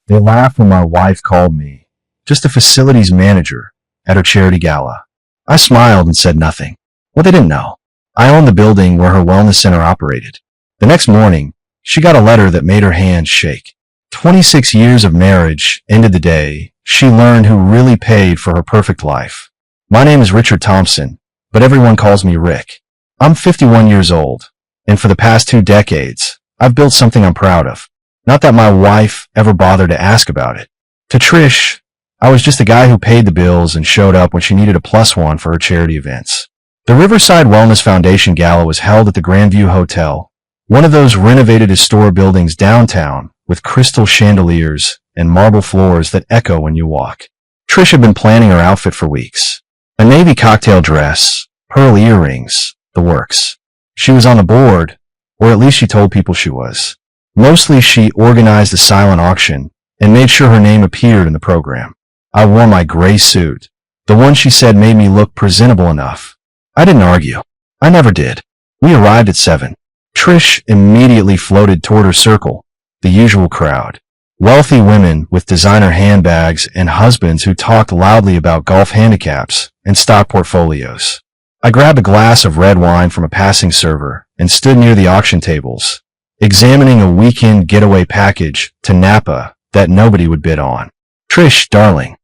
They laughed when my wife called me just a facilities manager at her charity gala. I smiled and said nothing. What they didn't know, I owned the building where her wellness center operated. The next morning, she got a letter that made her hands shake. 26 years of marriage ended the day she learned who really paid for her perfect life. My name is Richard Thompson, but everyone calls me Rick. I'm 51 years old, and for the past 2 decades, I've built something I'm proud of. Not that my wife ever bothered to ask about it. To Trish, I was just a guy who paid the bills and showed up when she needed a +1 for her charity events. The Riverside Wellness Foundation Gala was held at the Grandview Hotel, one of those renovated historic buildings downtown with crystal chandeliers and marble floors that echo when you walk. Trish had been planning her outfit for weeks. A navy cocktail dress, pearl earrings, the works. She was on the board, or at least she told people she was. Mostly she organized the silent auction and made sure her name appeared in the program. I wore my gray suit, the one she said made me look presentable enough. I didn't argue. I never did. We arrived at 7. Trish immediately floated toward her circle, the usual crowd. Wealthy women with designer handbags and husbands who talked loudly about golf handicaps and stock portfolios. I grabbed a glass of red wine from a passing server and stood near the auction tables, examining a weekend getaway package to Napa that nobody would bid on. Trish, darling.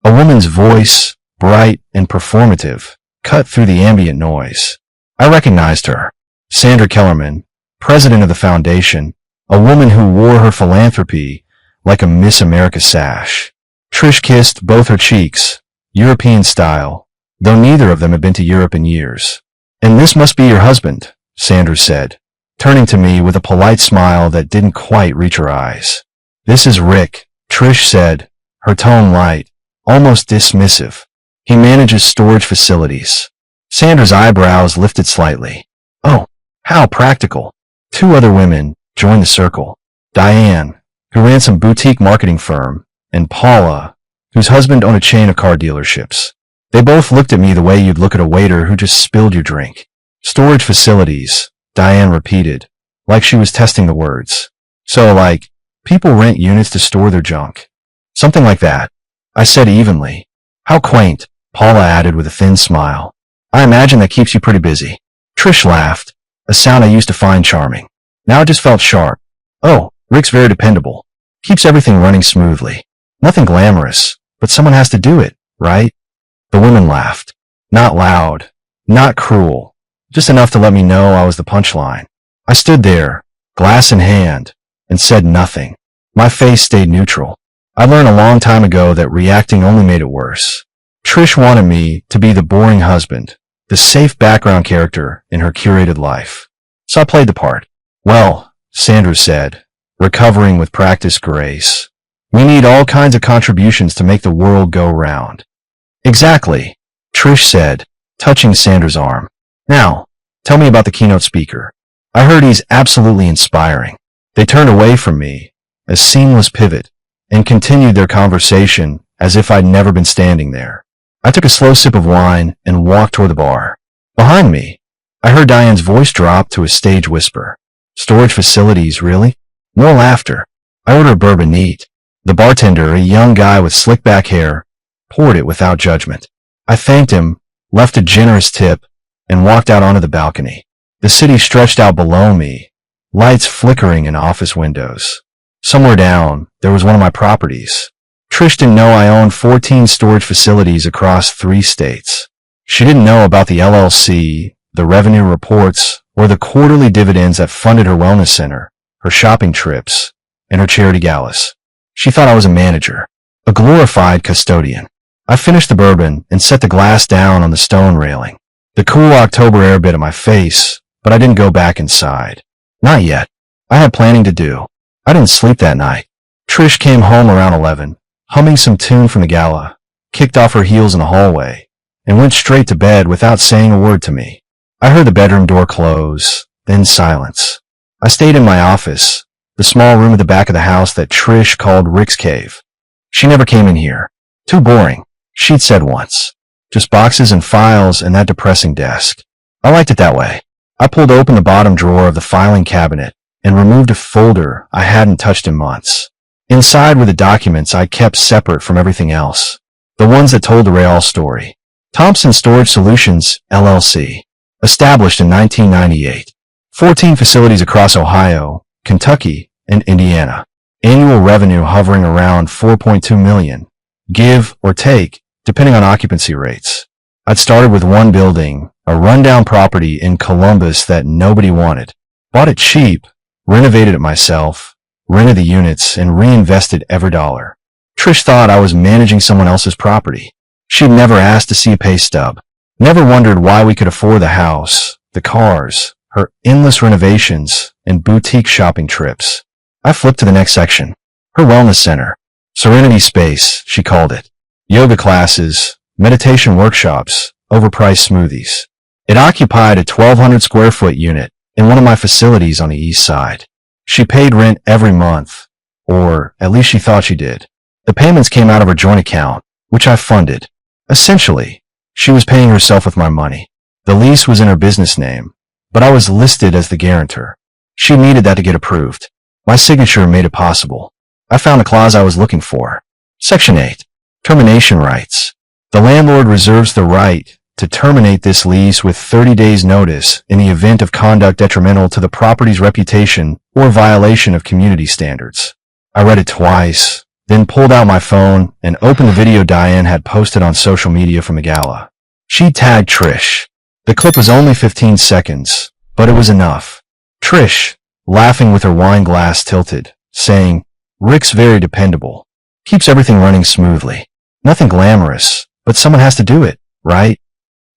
A woman's voice, bright and performative, cut through the ambient noise. I recognized her. Sandra Kellerman, president of the foundation, a woman who wore her philanthropy like a Miss America sash. Trish kissed both her cheeks, European style, though neither of them had been to Europe in years. "And this must be your husband," Sandra said, turning to me with a polite smile that didn't quite reach her eyes. "This is Rick," Trish said, her tone light, almost dismissive. "He manages storage facilities." Sandra's eyebrows lifted slightly. "Oh, how practical." 2 other women joined the circle. Diane, who ran some boutique marketing firm, and Paula, whose husband owned a chain of car dealerships. They both looked at me the way you'd look at a waiter who just spilled your drink. "Storage facilities," Diane repeated, like she was testing the words. "So, like, people rent units to store their junk." "Something like that," I said evenly. "How quaint," Paula added with a thin smile. "I imagine that keeps you pretty busy." Trish laughed, a sound I used to find charming. Now it just felt sharp. "Oh, Rick's very dependable. Keeps everything running smoothly. Nothing glamorous, but someone has to do it, right?" The women laughed. Not loud, not cruel, just enough to let me know I was the punchline. I stood there, glass in hand, and said nothing. My face stayed neutral. I learned a long time ago that reacting only made it worse. Trish wanted me to be the boring husband, the safe background character in her curated life. So I played the part. "Well," Sandra said, recovering with practiced grace, "we need all kinds of contributions to make the world go round." "Exactly," Trish said, touching Sandra's arm. "Now, tell me about the keynote speaker. I heard he's absolutely inspiring." They turned away from me, a seamless pivot, and continued their conversation as if I'd never been standing there. I took a slow sip of wine and walked toward the bar. Behind me, I heard Diane's voice drop to a stage whisper. "Storage facilities, really?" More laughter. I ordered a bourbon neat. The bartender, a young guy with slick back hair, poured it without judgment. I thanked him, left a generous tip, and walked out onto the balcony. The city stretched out below me, lights flickering in office windows. Somewhere down, there was one of my properties. Trish didn't know I owned 14 storage facilities across 3 states. She didn't know about the LLC, the revenue reports, or the quarterly dividends that funded her wellness center, her shopping trips, and her charity galas. She thought I was a manager, a glorified custodian. I finished the bourbon and set the glass down on the stone railing. The cool October air bit at my face, but I didn't go back inside. Not yet. I had planning to do. I didn't sleep that night. Trish came home around 11, humming some tune from the gala, kicked off her heels in the hallway, and went straight to bed without saying a word to me. I heard the bedroom door close, then silence. I stayed in my office, the small room at the back of the house that Trish called Rick's Cave. She never came in here. "Too boring," she'd said once. "Just boxes and files and that depressing desk." I liked it that way. I pulled open the bottom drawer of the filing cabinet and removed a folder I hadn't touched in months. Inside were the documents I kept separate from everything else. The ones that told the real story. Thompson Storage Solutions, LLC. Established in 1998. 14 facilities across Ohio, Kentucky, and Indiana. Annual revenue hovering around $4.2 million. Give or take, depending on occupancy rates. I'd started with one building, a rundown property in Columbus that nobody wanted. Bought it cheap, renovated it myself, rented the units, and reinvested every dollar. Trish thought I was managing someone else's property. She'd never asked to see a pay stub. Never wondered why we could afford the house, the cars, her endless renovations, and boutique shopping trips. I flipped to the next section. Her wellness center. Serenity Space, she called it. Yoga classes, meditation workshops, overpriced smoothies. It occupied a 1,200 square foot unit in one of my facilities on the east side. She paid rent every month, or at least she thought she did. The payments came out of her joint account, which I funded. Essentially, she was paying herself with my money. The lease was in her business name, but I was listed as the guarantor. She needed that to get approved. My signature made it possible. I found the clause I was looking for. Section 8. Termination rights. The landlord reserves the right to terminate this lease with 30 days notice in the event of conduct detrimental to the property's reputation or violation of community standards. I read it twice, then pulled out my phone and opened the video Diane had posted on social media from the gala. She tagged Trish. The clip was only 15 seconds, but it was enough. Trish, laughing with her wine glass tilted, saying, "Rick's very dependable. Keeps everything running smoothly. Nothing glamorous, but someone has to do it, right?"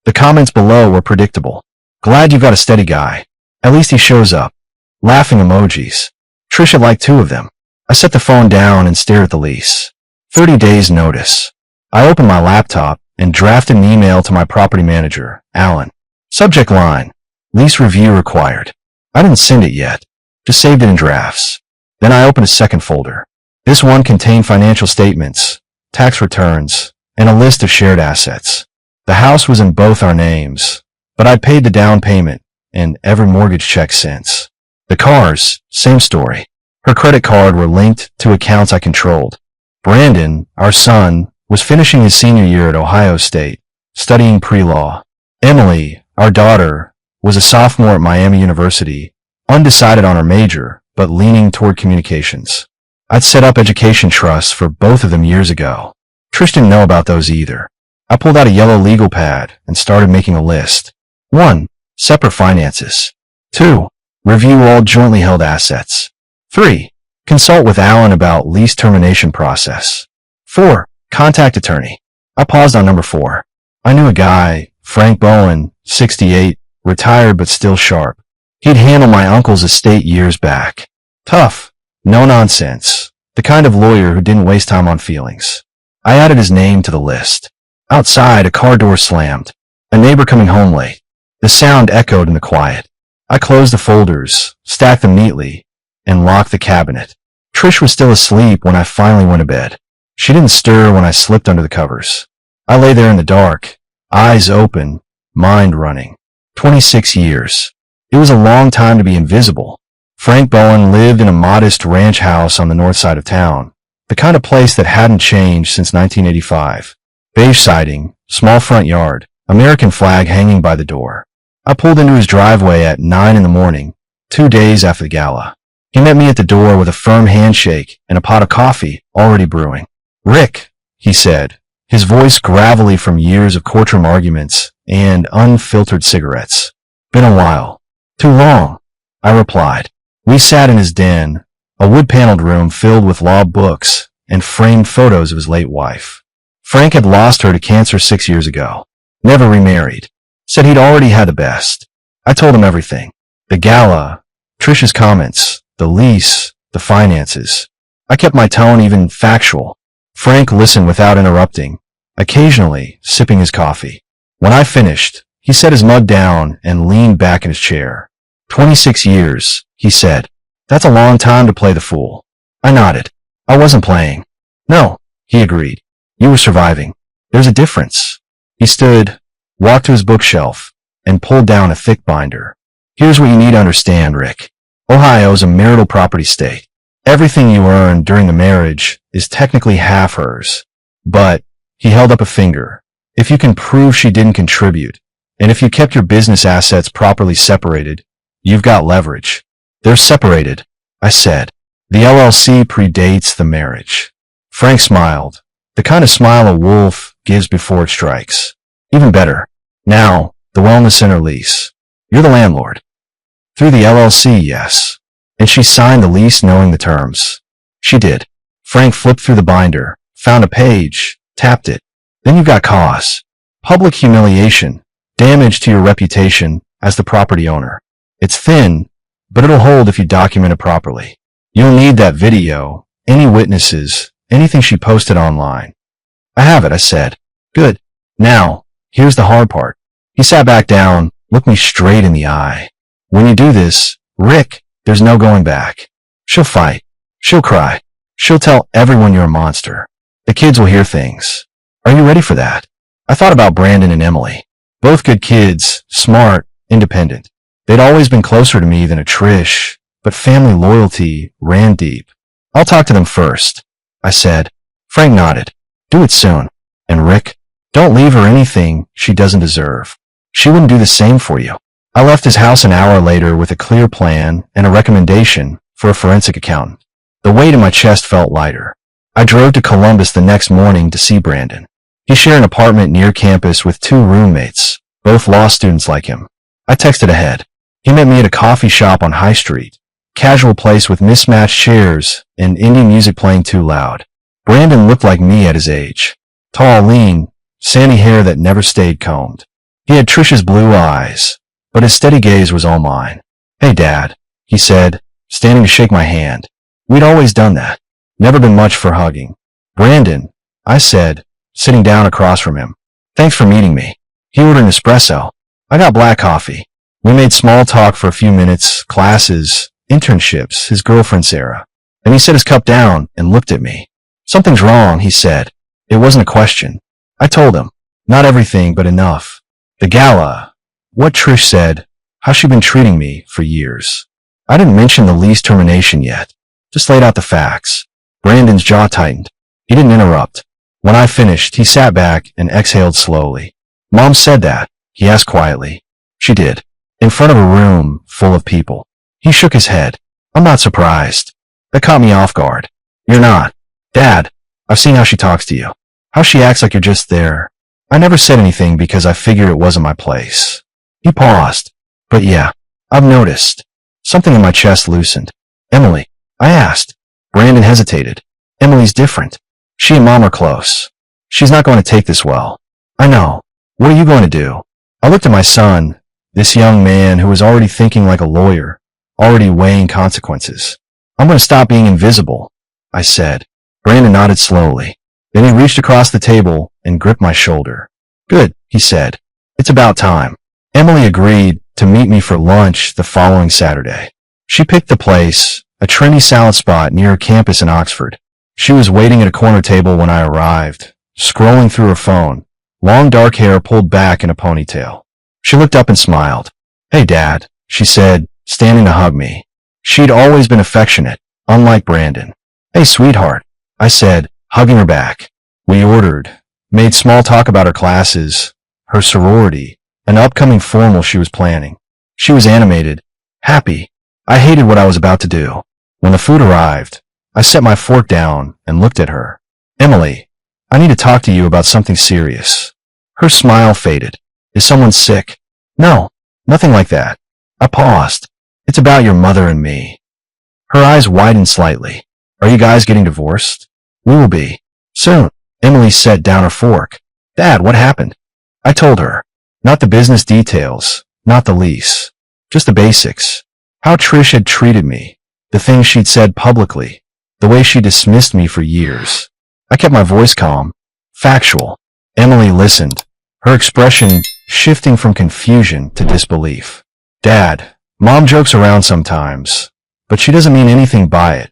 The comments below were predictable. "Glad you've got a steady guy. At least he shows up." Laughing emojis. Trish had liked 2 of them. I set the phone down and stared at the lease. 30 days notice. I opened my laptop and drafted an email to my property manager, Alan. Subject line, lease review required. I didn't send it yet, just saved it in drafts. Then I opened a second folder. This one contained financial statements, tax returns, and a list of shared assets. The house was in both our names, but I'd paid the down payment and every mortgage check since. The cars, same story. Her credit card were linked to accounts I controlled. Brandon, our son, was finishing his senior year at Ohio State, studying pre-law. Emily, our daughter, was a sophomore at Miami University, undecided on her major, but leaning toward communications. I'd set up education trusts for both of them years ago. Trish didn't know about those either. I pulled out a yellow legal pad and started making a list. 1. Separate finances. 2. Review all jointly held assets. 3. Consult with Alan about lease termination process. 4. Contact attorney. I paused on number 4. I knew a guy, Frank Bowen, 68, retired but still sharp. He'd handled my uncle's estate years back. Tough, no nonsense, the kind of lawyer who didn't waste time on feelings. I added his name to the list. Outside, a car door slammed. A neighbor coming home late. The sound echoed in the quiet. I closed the folders, stacked them neatly, and locked the cabinet. Trish was still asleep when I finally went to bed. She didn't stir when I slipped under the covers. I lay there in the dark, eyes open, mind running. 26 years. It was a long time to be invisible. Frank Bowen lived in a modest ranch house on the north side of town, the kind of place that hadn't changed since 1985. Beige siding, small front yard, American flag hanging by the door. I pulled into his driveway at 9 in the morning, 2 days after the gala. He met me at the door with a firm handshake and a pot of coffee already brewing. "Rick," he said, his voice gravelly from years of courtroom arguments and unfiltered cigarettes. "Been a while." "Too long," I replied. We sat in his den, a wood-paneled room filled with law books and framed photos of his late wife. Frank had lost her to cancer 6 years ago. Never remarried. Said he'd already had the best. I told him everything. The gala, Trish's comments, the lease, the finances. I kept my tone even factual. Frank listened without interrupting, occasionally sipping his coffee. When I finished, he set his mug down and leaned back in his chair. 26 years, he said. "That's a long time to play the fool." I nodded. I wasn't playing. "No," he agreed. "You were surviving. There's a difference." He stood, walked to his bookshelf, and pulled down a thick binder. "Here's what you need to understand, Rick. Ohio's a marital property state. Everything you earned during the marriage is technically half hers. But, he held up a finger, if you can prove she didn't contribute, and if you kept your business assets properly separated, you've got leverage. They're separated, I said. The LLC predates the marriage. Frank smiled, the kind of smile a wolf gives before it strikes. Even better. Now, the wellness center lease. You're the landlord. Through the LLC, yes. And she signed the lease knowing the terms. She did. Frank flipped through the binder, found a page, tapped it. Then you've got cause. Public humiliation. Damage to your reputation as the property owner. It's thin, but it'll hold if you document it properly. You'll need that video, any witnesses, anything she posted online. I have it, I said. Good. Now, here's the hard part. He sat back down, looked me straight in the eye. When you do this, Rick, there's no going back. She'll fight. She'll cry. She'll tell everyone you're a monster. The kids will hear things. Are you ready for that? I thought about Brandon and Emily. Both good kids, smart, independent. They'd always been closer to me than a Trish, but family loyalty ran deep. I'll talk to them first, I said. Frank nodded. Do it soon. And Rick, don't leave her anything she doesn't deserve. She wouldn't do the same for you. I left his house an hour later with a clear plan and a recommendation for a forensic accountant. The weight in my chest felt lighter. I drove to Columbus the next morning to see Brandon. He shared an apartment near campus with 2 roommates, both law students like him. I texted ahead. He met me at a coffee shop on High Street. Casual place with mismatched chairs and indie music playing too loud. Brandon looked like me at his age. Tall, lean, sandy hair that never stayed combed. He had Trish's blue eyes, but his steady gaze was all mine. Hey, Dad, he said, standing to shake my hand. We'd always done that. Never been much for hugging. Brandon, I said, sitting down across from him. Thanks for meeting me. He ordered an espresso. I got black coffee. We made small talk for a few minutes, classes, internships, his girlfriend Sarah. Then he set his cup down and looked at me. Something's wrong, he said. It wasn't a question. I told him. Not everything, but enough. The gala. What Trish said. How she'd been treating me for years. I didn't mention the lease termination yet. Just laid out the facts. Brandon's jaw tightened. He didn't interrupt. When I finished, he sat back and exhaled slowly. Mom said that, he asked quietly. She did. In front of a room full of people. He shook his head. I'm not surprised. That caught me off guard. You're not. Dad, I've seen how she talks to you. How she acts like you're just there. I never said anything because I figured it wasn't my place. He paused. But yeah, I've noticed. Something in my chest loosened. Emily, I asked. Brandon hesitated. Emily's different. She and Mom are close. She's not going to take this well. I know. What are you going to do? I looked at my son, this young man who was already thinking like a lawyer, already weighing consequences. I'm going to stop being invisible, I said. Brandon nodded slowly. Then he reached across the table and gripped my shoulder. Good, he said. It's about time. Emily agreed to meet me for lunch the following Saturday. She picked the place, a trendy salad spot near campus in Oxford. She was waiting at a corner table when I arrived, scrolling through her phone, long dark hair pulled back in a ponytail. She looked up and smiled. Hey, Dad, she said, standing to hug me. She'd always been affectionate, unlike Brandon. Hey, sweetheart, I said, hugging her back. We ordered, made small talk about her classes, her sorority, an upcoming formal she was planning. She was animated, happy. I hated what I was about to do. When the food arrived, I set my fork down and looked at her. Emily, I need to talk to you about something serious. Her smile faded. Is someone sick? No, nothing like that. I paused. It's about your mother and me. Her eyes widened slightly. Are you guys getting divorced? We will be. Soon. Emily set down her fork. Dad, what happened? I told her. Not the business details, not the lease. Just the basics. How Trish had treated me. The things she'd said publicly. The way she dismissed me for years. I kept my voice calm. Factual. Emily listened. Her expression shifting from confusion to disbelief. Dad, Mom jokes around sometimes, but she doesn't mean anything by it.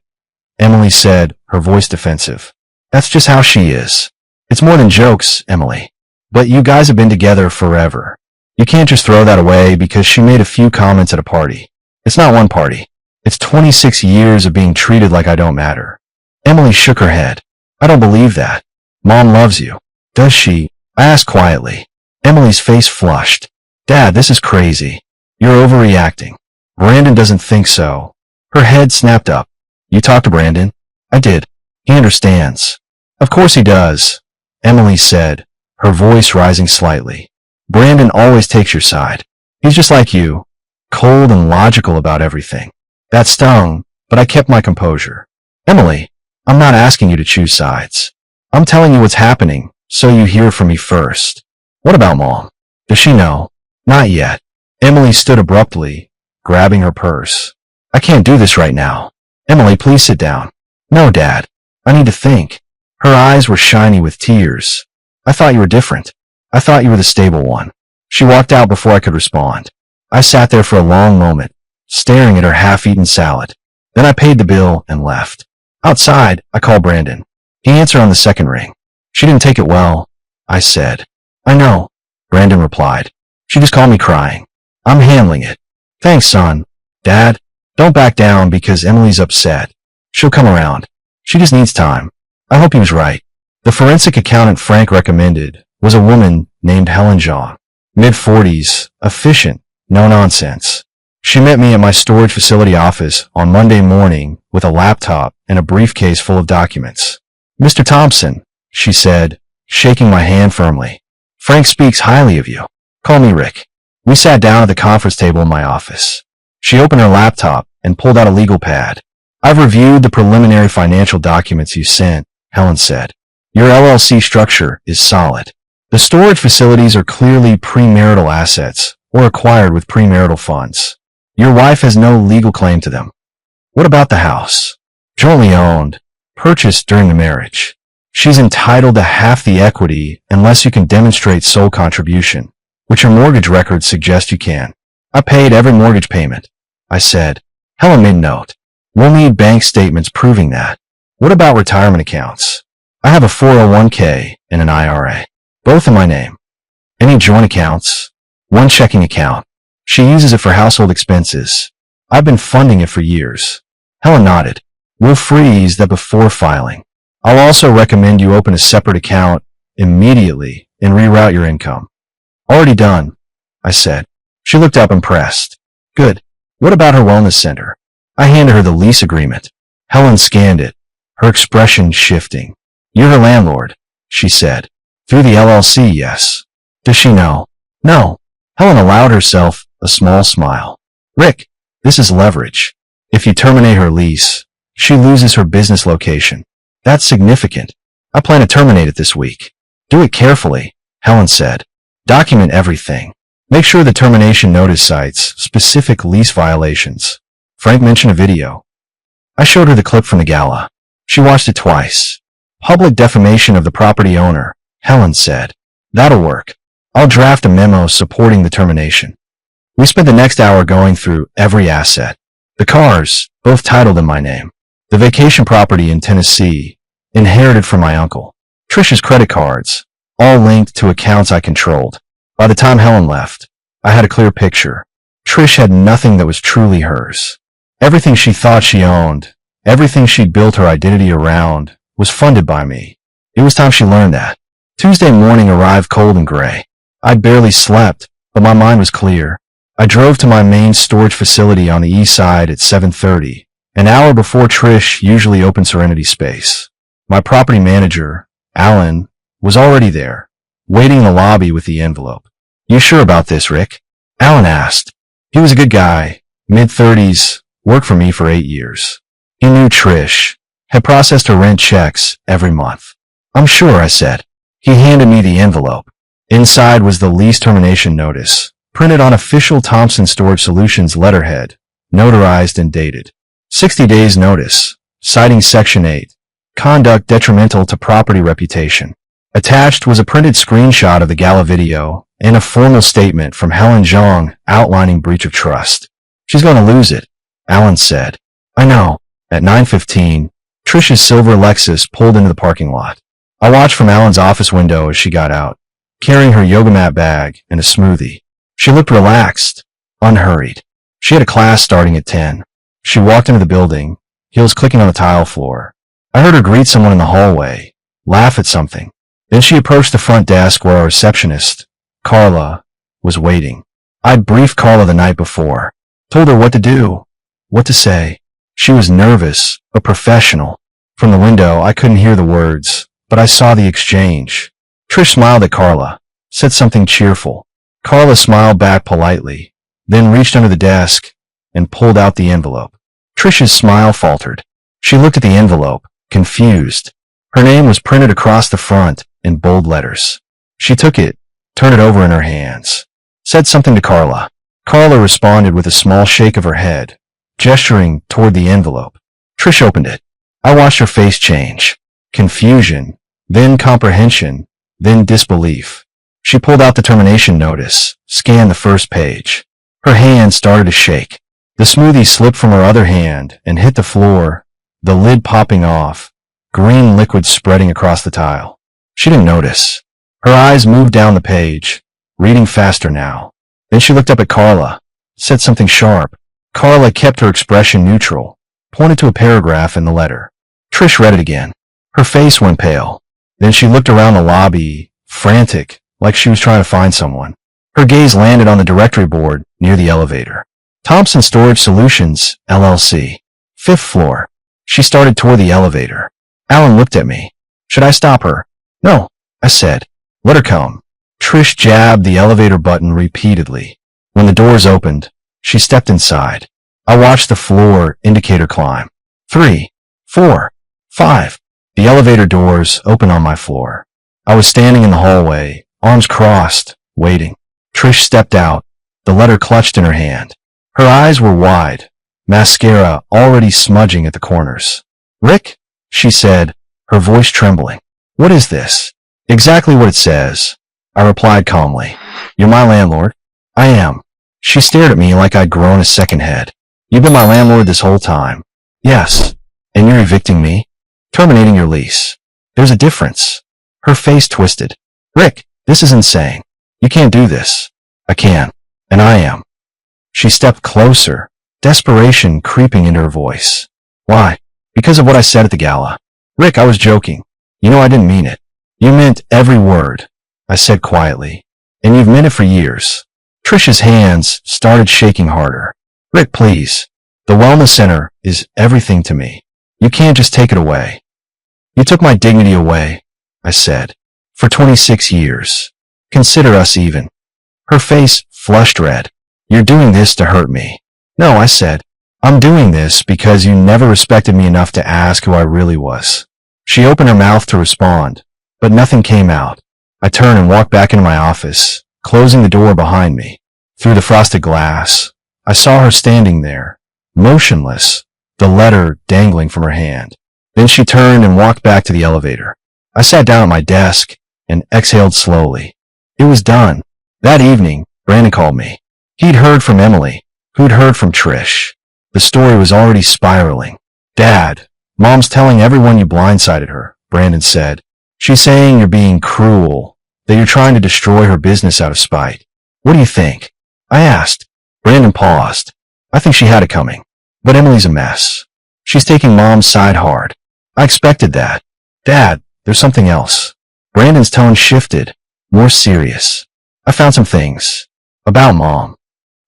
Emily said, her voice defensive. That's just how she is. It's more than jokes, Emily. But you guys have been together forever. You can't just throw that away because she made a few comments at a party. It's not one party. It's 26 years of being treated like I don't matter. Emily shook her head. I don't believe that. Mom loves you. Does she? I asked quietly. Emily's face flushed. Dad, this is crazy. You're overreacting. Brandon doesn't think so. Her head snapped up. You talked to Brandon? I did. He understands. Of course he does, Emily said, her voice rising slightly. Brandon always takes your side. He's just like you, cold and logical about everything. That stung, but I kept my composure. Emily, I'm not asking you to choose sides. I'm telling you what's happening, so you hear from me first. What about Mom? Does she know? Not yet. Emily stood abruptly, grabbing her purse. I can't do this right now. Emily, please sit down. No, Dad. I need to think. Her eyes were shiny with tears. I thought you were different. I thought you were the stable one. She walked out before I could respond. I sat there for a long moment, staring at her half-eaten salad. Then I paid the bill and left. Outside, I called Brandon. He answered on the second ring. She didn't take it well, I said. I know, Brandon replied. She just called me crying. I'm handling it. Thanks, son. Dad, don't back down because Emily's upset. She'll come around. She just needs time. I hope he was right. The forensic accountant Frank recommended was a woman named Helen Zhang. Mid-40s, efficient, no nonsense. She met me at my storage facility office on Monday morning with a laptop and a briefcase full of documents. Mr. Thompson, she said, shaking my hand firmly. Frank speaks highly of you. Call me Rick. We sat down at the conference table in my office. She opened her laptop and pulled out a legal pad. I've reviewed the preliminary financial documents you sent, Helen said. Your LLC structure is solid. The storage facilities are clearly premarital assets or acquired with premarital funds. Your wife has no legal claim to them. What about the house? Jointly owned, purchased during the marriage. She's entitled to half the equity unless you can demonstrate sole contribution, which your mortgage records suggest you can. I paid every mortgage payment, I said. Helen made note. We'll need bank statements proving that. What about retirement accounts? I have a 401k and an IRA, both in my name. Any joint accounts? One checking account. She uses it for household expenses. I've been funding it for years. Helen nodded. We'll freeze that before filing. I'll also recommend you open a separate account immediately and reroute your income. Already done, I said. She looked up impressed. Good. What about her wellness center? I handed her the lease agreement. Helen scanned it, her expression shifting. You're her landlord, she said. Through the LLC, yes. Does she know? No. Helen allowed herself a small smile. Rick, this is leverage. If you terminate her lease, she loses her business location. That's significant. I plan to terminate it this week. Do it carefully, Helen said. Document everything. Make sure the termination notice cites specific lease violations. Frank mentioned a video. I showed her the clip from the gala. She watched it twice. Public defamation of the property owner, Helen said. That'll work. I'll draft a memo supporting the termination. We spent the next hour going through every asset. The cars, both titled in my name. The vacation property in Tennessee, inherited from my uncle. Trish's credit cards, all linked to accounts I controlled. By the time Helen left, I had a clear picture. Trish had nothing that was truly hers. Everything she thought she owned, everything she'd built her identity around, was funded by me. It was time she learned that. Tuesday morning arrived cold and gray. I'd barely slept, but my mind was clear. I drove to my main storage facility on the east side at 7:30, an hour before Trish usually opens Serenity Space. My property manager, Alan, was already there, waiting in the lobby with the envelope. You sure about this, Rick? Alan asked. He was a good guy, mid-30s, worked for me for 8 years. He knew Trish, had processed her rent checks every month. I'm sure, I said. He handed me the envelope. Inside was the lease termination notice, printed on official Thompson Storage Solutions letterhead, notarized and dated. 60 days notice, citing Section 8, conduct detrimental to property reputation. Attached was a printed screenshot of the gala video and a formal statement from Helen Zhang outlining breach of trust. She's going to lose it, Alan said. I know. At 9:15, Trish's silver Lexus pulled into the parking lot. I watched from Alan's office window as she got out, carrying her yoga mat bag and a smoothie. She looked relaxed, unhurried. She had a class starting at 10. She walked into the building, heels clicking on the tile floor. I heard her greet someone in the hallway, laugh at something. Then she approached the front desk where our receptionist, Carla, was waiting. I'd briefed Carla the night before, told her what to do, what to say. She was nervous, but professional. From the window, I couldn't hear the words, but I saw the exchange. Trish smiled at Carla, said something cheerful. Carla smiled back politely, then reached under the desk and pulled out the envelope. Trish's smile faltered. She looked at the envelope, confused. Her name was printed across the front in bold letters. She took it, turned it over in her hands, said something to Carla. Carla responded with a small shake of her head, gesturing toward the envelope. Trish opened it. I watched her face change. Confusion, then comprehension, then disbelief. She pulled out the termination notice, scanned the first page. Her hand started to shake. The smoothie slipped from her other hand and hit the floor, the lid popping off, green liquid spreading across the tile. She didn't notice. Her eyes moved down the page, reading faster now. Then she looked up at Carla, said something sharp. Carla kept her expression neutral, pointed to a paragraph in the letter. Trish read it again. Her face went pale. Then she looked around the lobby, frantic, like she was trying to find someone. Her gaze landed on the directory board near the elevator. Thompson Storage Solutions, LLC. 5th floor. She started toward the elevator. Alan looked at me. Should I stop her? No, I said. Let her come. Trish jabbed the elevator button repeatedly. When the doors opened, she stepped inside. I watched the floor indicator climb. 3, 4, 5. The elevator doors opened on my floor. I was standing in the hallway, arms crossed, waiting. Trish stepped out, the letter clutched in her hand. Her eyes were wide, mascara already smudging at the corners. Rick, she said, her voice trembling. What is this? Exactly what it says. I replied calmly. You're my landlord? I am. She stared at me like I'd grown a second head. You've been my landlord this whole time. Yes. And you're evicting me? Terminating your lease. There's a difference. Her face twisted. Rick, this is insane. You can't do this. I can. And I am. She stepped closer, desperation creeping into her voice. Why? Because of what I said at the gala. Rick, I was joking. You know I didn't mean it. You meant every word, I said quietly. And you've meant it for years. Trish's hands started shaking harder. Rick, please. The wellness center is everything to me. You can't just take it away. You took my dignity away, I said. For 26 years. Consider us even. Her face flushed red. You're doing this to hurt me. No, I said. I'm doing this because you never respected me enough to ask who I really was. She opened her mouth to respond, but nothing came out. I turned and walked back into my office, closing the door behind me. Through the frosted glass, I saw her standing there, motionless, the letter dangling from her hand. Then she turned and walked back to the elevator. I sat down at my desk and exhaled slowly. It was done. That evening, Brandon called me. He'd heard from Emily, who'd heard from Trish. The story was already spiraling. Dad, Mom's telling everyone you blindsided her, Brandon said. She's saying you're being cruel, that you're trying to destroy her business out of spite. What do you think? I asked. Brandon paused. I think she had it coming. But Emily's a mess. She's taking Mom's side hard. I expected that. Dad, there's something else. Brandon's tone shifted, more serious. I found some things. About Mom.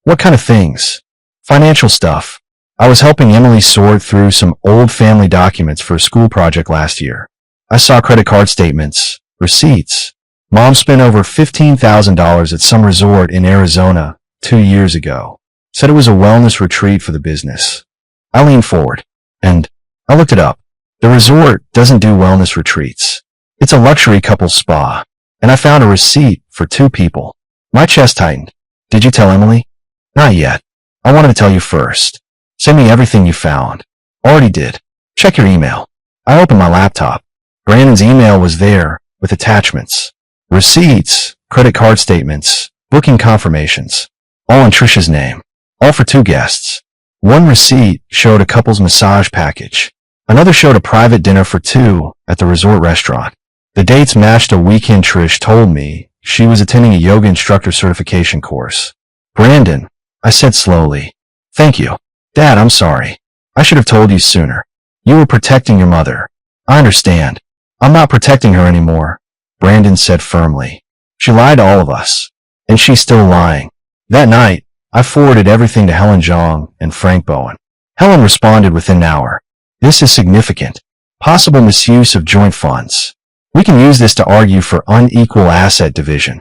What kind of things? Financial stuff. I was helping Emily sort through some old family documents for a school project last year. I saw credit card statements, receipts. Mom spent over $15,000 at some resort in Arizona 2 years ago. Said it was a wellness retreat for the business. I leaned forward, and I looked it up. The resort doesn't do wellness retreats. It's a luxury couple spa, and I found a receipt for 2 people. My chest tightened. Did you tell Emily? Not yet. I wanted to tell you first. Send me everything you found. Already did. Check your email. I opened my laptop. Brandon's email was there, with attachments. Receipts, credit card statements, booking confirmations. All in Trish's name. All for 2 guests. One receipt showed a couple's massage package. Another showed a private dinner for 2 at the resort restaurant. The dates matched a weekend Trish told me she was attending a yoga instructor certification course. Brandon, I said slowly. Thank you. Dad, I'm sorry. I should have told you sooner. You were protecting your mother. I understand. I'm not protecting her anymore, Brandon said firmly. She lied to all of us. And she's still lying. That night, I forwarded everything to Helen Zhang and Frank Bowen. Helen responded within an hour. This is significant. Possible misuse of joint funds. We can use this to argue for unequal asset division.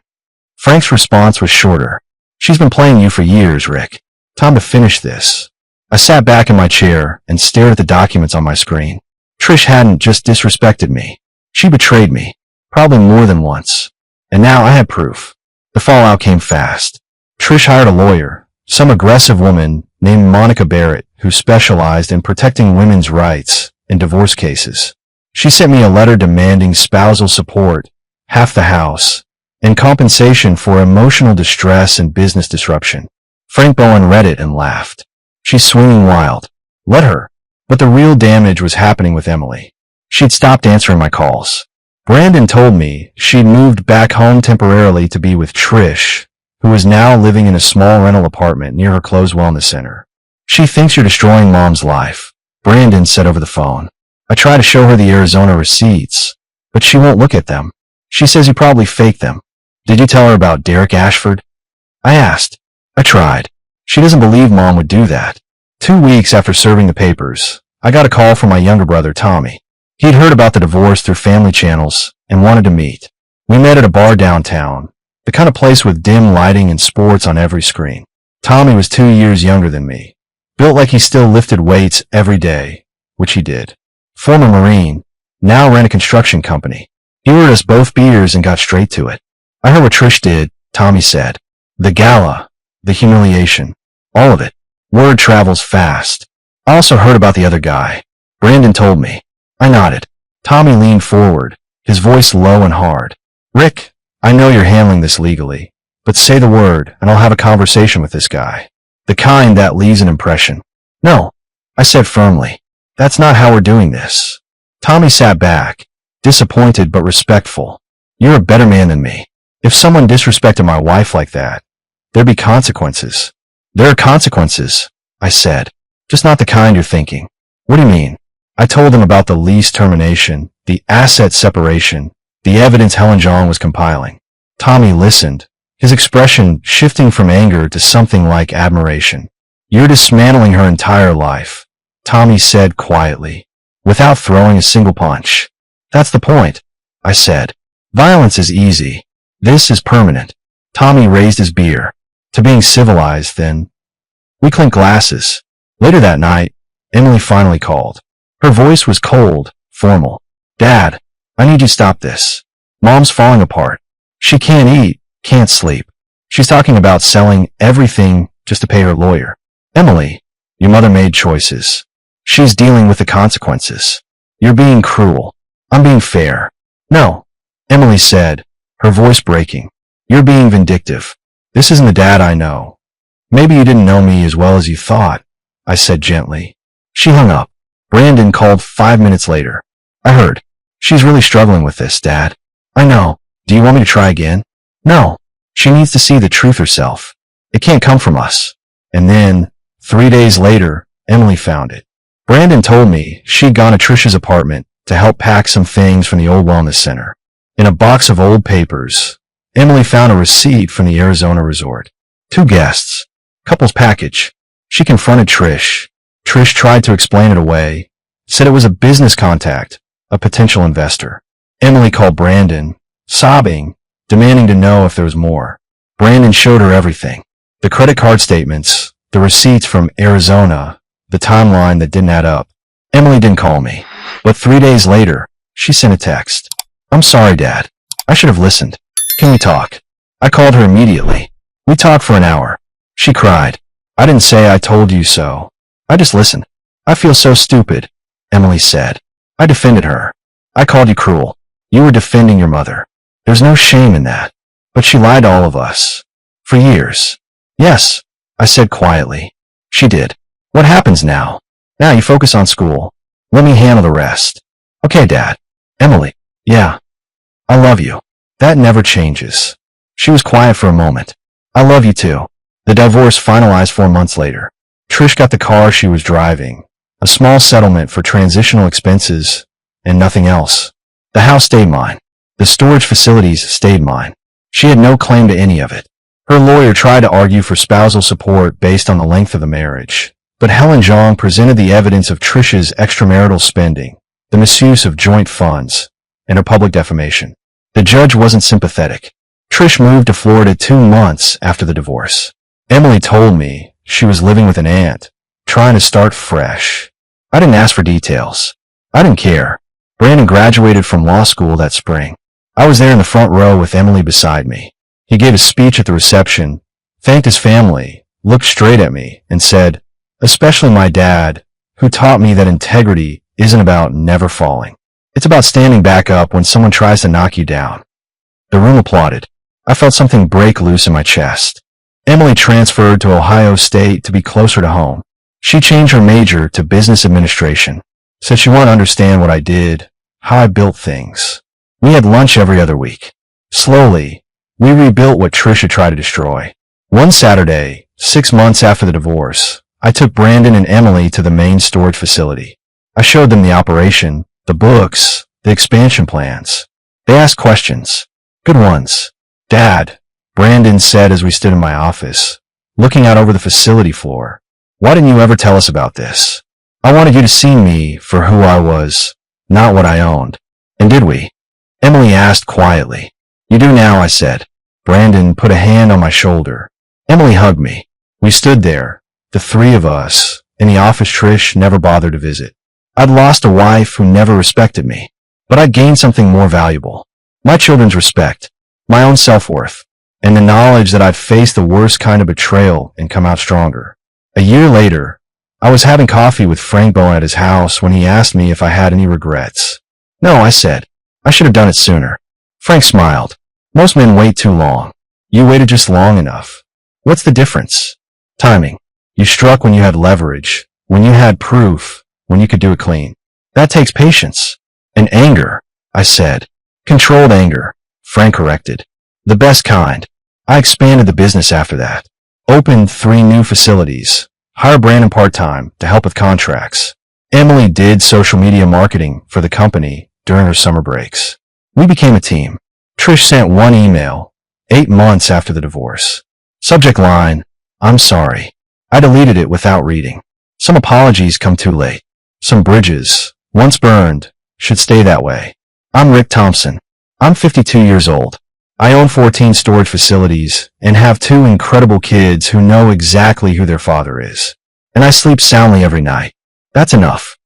Frank's response was shorter. She's been playing you for years, Rick. Time to finish this. I sat back in my chair and stared at the documents on my screen. Trish hadn't just disrespected me. She betrayed me. Probably more than once. And now I had proof. The fallout came fast. Trish hired a lawyer, some aggressive woman named Monica Barrett, who specialized in protecting women's rights in divorce cases. She sent me a letter demanding spousal support, half the house, and compensation for emotional distress and business disruption. Frank Bowen read it and laughed. She's swinging wild. Let her. But the real damage was happening with Emily. She'd stopped answering my calls. Brandon told me she'd moved back home temporarily to be with Trish, who was now living in a small rental apartment near her closed wellness center. She thinks you're destroying Mom's life, Brandon said over the phone. I try to show her the Arizona receipts, but she won't look at them. She says you probably faked them. Did you tell her about Derek Ashford? I asked. I tried. She doesn't believe Mom would do that. 2 weeks after serving the papers, I got a call from my younger brother, Tommy. He'd heard about the divorce through family channels and wanted to meet. We met at a bar downtown, the kind of place with dim lighting and sports on every screen. Tommy was 2 years younger than me, built like he still lifted weights every day, which he did. Former Marine, now ran a construction company. He ordered us both beers and got straight to it. I heard what Trish did, Tommy said. The gala, the humiliation, all of it. Word travels fast. I also heard about the other guy. Brandon told me. I nodded. Tommy leaned forward, his voice low and hard. Rick, I know you're handling this legally, but say the word and I'll have a conversation with this guy. The kind that leaves an impression. No, I said firmly. That's not how we're doing this. Tommy sat back, disappointed but respectful. You're a better man than me. If someone disrespected my wife like that, there'd be consequences. There are consequences, I said. Just not the kind you're thinking. What do you mean? I told him about the lease termination, the asset separation, the evidence Helen Zhang was compiling. Tommy listened, his expression shifting from anger to something like admiration. You're dismantling her entire life, Tommy said quietly, without throwing a single punch. That's the point, I said. Violence is easy. This is permanent. Tommy raised his beer. To being civilized, then. We clinked glasses. Later that night, Emily finally called. Her voice was cold, formal. Dad, I need you to stop this. Mom's falling apart. She can't eat, can't sleep. She's talking about selling everything just to pay her lawyer. Emily, your mother made choices. She's dealing with the consequences. You're being cruel. I'm being fair. No, Emily said, her voice breaking. You're being vindictive. This isn't the dad I know. Maybe you didn't know me as well as you thought, I said gently. She hung up. Brandon called 5 minutes later. I heard. She's really struggling with this, Dad. I know. Do you want me to try again? No. She needs to see the truth herself. It can't come from us. And then, 3 days later, Emily found it. Brandon told me she'd gone to Trisha's apartment to help pack some things from the old wellness center. In a box of old papers, Emily found a receipt from the Arizona resort. 2 guests. Couple's package. She confronted Trish. Trish tried to explain it away, said it was a business contact, a potential investor. Emily called Brandon, sobbing, demanding to know if there was more. Brandon showed her everything. The credit card statements, the receipts from Arizona, the timeline that didn't add up. Emily didn't call me, but 3 days later, she sent a text. I'm sorry, Dad. I should have listened. Can we talk? I called her immediately. We talked for an hour. She cried. I didn't say I told you so. I just listened. I feel so stupid, Emily said. I defended her. I called you cruel. You were defending your mother. There's no shame in that. But she lied to all of us. For years. Yes, I said quietly. She did. What happens now? Now you focus on school. Let me handle the rest. Okay, Dad. Emily. Yeah. I love you. That never changes. She was quiet for a moment. I love you too. The divorce finalized 4 months later. Trish got the car she was driving, a small settlement for transitional expenses, and nothing else. The house stayed mine. The storage facilities stayed mine. She had no claim to any of it. Her lawyer tried to argue for spousal support based on the length of the marriage, but Helen Zhang presented the evidence of Trish's extramarital spending, the misuse of joint funds, and her public defamation. The judge wasn't sympathetic. Trish moved to Florida 2 months after the divorce. Emily told me she was living with an aunt, trying to start fresh. I didn't ask for details. I didn't care. Brandon graduated from law school that spring. I was there in the front row with Emily beside me. He gave a speech at the reception, thanked his family, looked straight at me, and said, "Especially my dad, who taught me that integrity isn't about never falling. It's about standing back up when someone tries to knock you down." The room applauded. I felt something break loose in my chest. Emily transferred to Ohio State to be closer to home. She changed her major to business administration. Said she wanted to understand what I did, how I built things. We had lunch every other week. Slowly, we rebuilt what Trish had tried to destroy. One Saturday, 6 months after the divorce, I took Brandon and Emily to the main storage facility. I showed them the operation, the books, the expansion plans. They asked questions. Good ones. "Dad," Brandon said as we stood in my office, looking out over the facility floor, "why didn't you ever tell us about this? I wanted you to see me for who I was, not what I owned." "And did we?" Emily asked quietly. "You do now," I said. Brandon put a hand on my shoulder. Emily hugged me. We stood there, the three of us, in the office Trish never bothered to visit. I'd lost a wife who never respected me, but I'd gained something more valuable. My children's respect, my own self-worth, and the knowledge that I'd faced the worst kind of betrayal and come out stronger. A year later, I was having coffee with Frank Bowen at his house when he asked me if I had any regrets. "No," I said. "I should have done it sooner." Frank smiled. "Most men wait too long. You waited just long enough." "What's the difference?" "Timing. You struck when you had leverage, when you had proof, when you could do it clean. That takes patience." "And anger," I said. "Controlled anger," Frank corrected. "The best kind." I expanded the business after that. Opened 3 new facilities. Hired Brandon part-time to help with contracts. Emily did social media marketing for the company during her summer breaks. We became a team. Trish sent one email, 8 months after the divorce. Subject line, "I'm sorry." I deleted it without reading. Some apologies come too late. Some bridges, once burned, should stay that way. I'm Rick Thompson. I'm 52 years old. I own 14 storage facilities and have 2 incredible kids who know exactly who their father is. And I sleep soundly every night. That's enough.